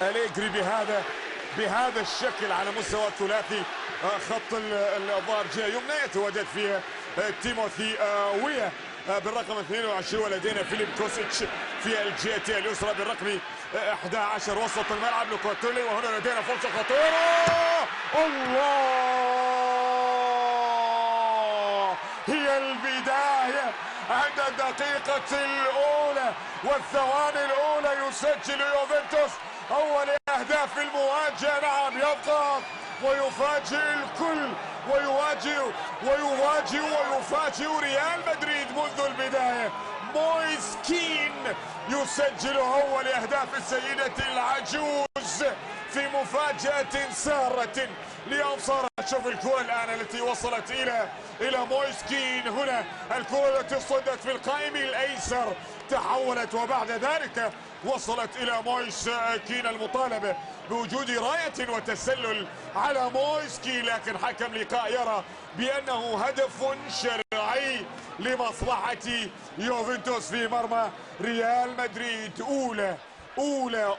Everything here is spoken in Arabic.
أليجري بهذا الشكل على مستوى الثلاثي خط الظهر جهه يمنى يتواجد فيها تيموثي ويا بالرقم 22، ولدينا فيليب كوسيتش في الجهه اليسرى بالرقم 11 وسط الملعب لوكاتولي. وهنا لدينا فرصه خطيره، الله، هي البدايه عند الدقيقه الاولى والثواني الاولى يسجل يوفنتوس اول اهداف المواجهه. نعم، يضغط ويفاجئ الكل ويفاجئ ريال مدريد منذ البدايه. مويس كين يسجل اول اهداف السيده العجوز في مفاجاه ساره لانصار. شوف الكره الان التي وصلت الى مويس كين. هنا الكره التي صدت في القائم الايسر تحولت وبعد ذلك وصلت الى مويس كين. المطالبه بوجود رايه وتسلل على مويس كين، لكن حكم لقاء يرى بانه هدف شرعي لمصلحه يوفنتوس في مرمى ريال مدريد. اولى